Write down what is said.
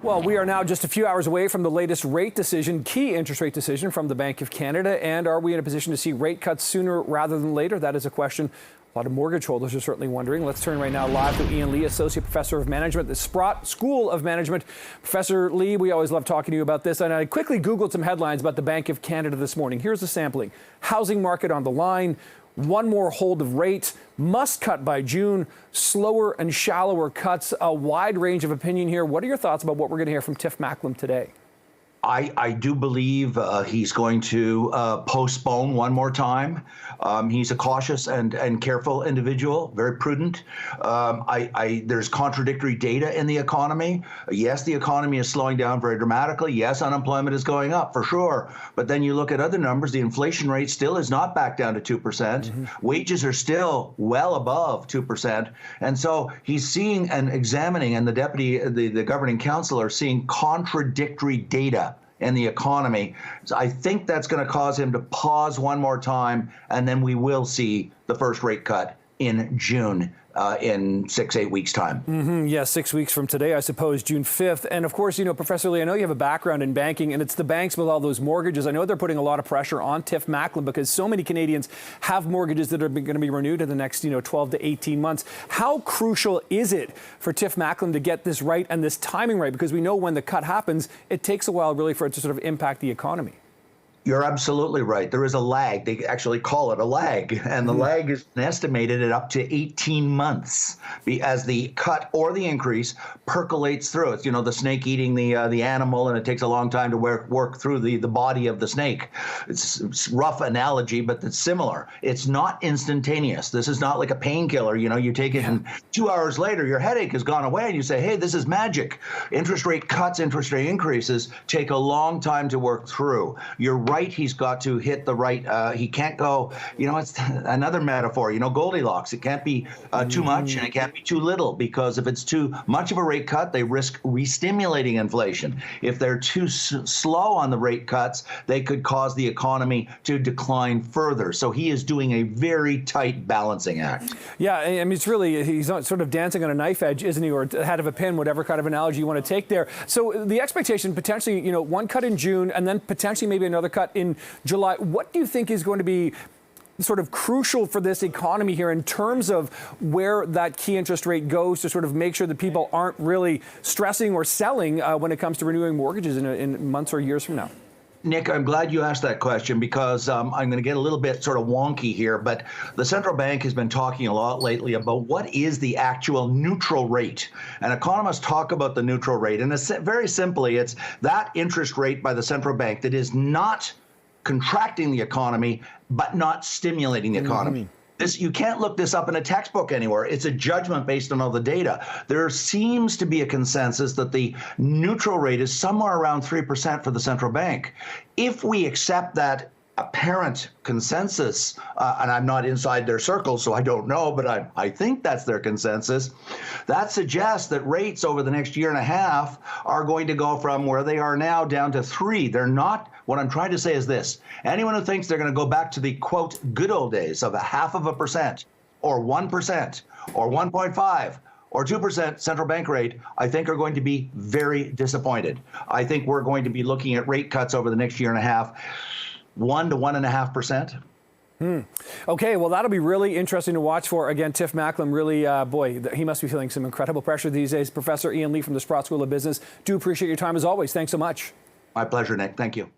Well, we are now just a few hours away from the latest rate decision, key interest rate decision from the Bank of Canada. And are we in a position to see rate cuts sooner rather than later? That is a question a lot of mortgage holders are certainly wondering. Let's turn right now live to Ian Lee, Associate Professor of Management at the Sprott School of Management. Professor Lee, we always love talking to you about this. And I quickly Googled some headlines about the Bank of Canada this morning. Here's a sampling. Housing market on the line. One more hold of rates, must cut by June, slower and shallower cuts, a wide range of opinion here. What are your thoughts about what we're going to hear from Tiff Macklem today? I do believe he's going to postpone one more time. He's a cautious and careful individual, very prudent. There's contradictory data in the economy. Yes, the economy is slowing down very dramatically. Yes, unemployment is going up for sure. But then you look at other numbers, the inflation rate still is not back down to 2%. Mm-hmm. Wages are still well above 2%. And so he's seeing and examining, and the governing council are seeing contradictory data in the economy. So I think that's going to cause him to pause one more time, and then we will see the first rate cut in June in 6-8 weeks' time. Mm-hmm. Yeah, 6 weeks from today, I suppose, June 5th. And of course, you know, Professor Lee, I know you have a background in banking, and it's the banks with all those mortgages. I know they're putting a lot of pressure on Tiff Macklem because so many Canadians have mortgages that are going to be renewed in the next, 12 to 18 months. How crucial is it for Tiff Macklem to get this right and this timing right? Because we know when the cut happens, it takes a while really for it to sort of impact the economy. You're absolutely right. There is a lag. They actually call it a lag. And the lag is estimated at up to 18 months as the cut or the increase percolates through. It's, the snake eating the animal, and it takes a long time to work through the body of the snake. It's a rough analogy, but it's similar. It's not instantaneous. This is not like a painkiller. You take it and 2 hours later, your headache has gone away and you say, hey, this is magic. Interest rate cuts, interest rate increases take a long time to work through. You're right. He's got to hit the right. He can't go, it's another metaphor, Goldilocks. It can't be too much and it can't be too little, because if it's too much of a rate cut, they risk re-stimulating inflation. If they're too slow on the rate cuts, they could cause the economy to decline further. So he is doing a very tight balancing act. Yeah, I mean, he's sort of dancing on a knife edge, isn't he, or head of a pin, whatever kind of analogy you want to take there. So the expectation potentially, one cut in June and then potentially maybe another cut in July. What do you think is going to be sort of crucial for this economy here in terms of where that key interest rate goes to sort of make sure that people aren't really stressing or selling when it comes to renewing mortgages in months or years from now? Nick, I'm glad you asked that question, because I'm going to get a little bit sort of wonky here, but the central bank has been talking a lot lately about what is the actual neutral rate. And economists talk about the neutral rate, and it's very simply, it's that interest rate by the central bank that is not contracting the economy, but not stimulating the economy. You can't look this up in a textbook anywhere. It's a judgment based on all the data. There seems to be a consensus that the neutral rate is somewhere around 3% for the central bank. If we accept that apparent consensus, and I'm not inside their circle, so I don't know, but I think that's their consensus, that suggests that rates over the next year and a half are going to go from where they are now down to 3. They're not. What I'm trying to say is this: anyone who thinks they're going to go back to the, quote, good old days of 0.5%, or 1%, or 1.5%, or 2% central bank rate, I think are going to be very disappointed. I think we're going to be looking at rate cuts over the next year and a half, 1 to 1.5%. Okay, well, that'll be really interesting to watch for. Again, Tiff Macklem, really, boy, he must be feeling some incredible pressure these days. Professor Ian Lee from the Sprott School of Business, do appreciate your time as always. Thanks so much. My pleasure, Nick. Thank you.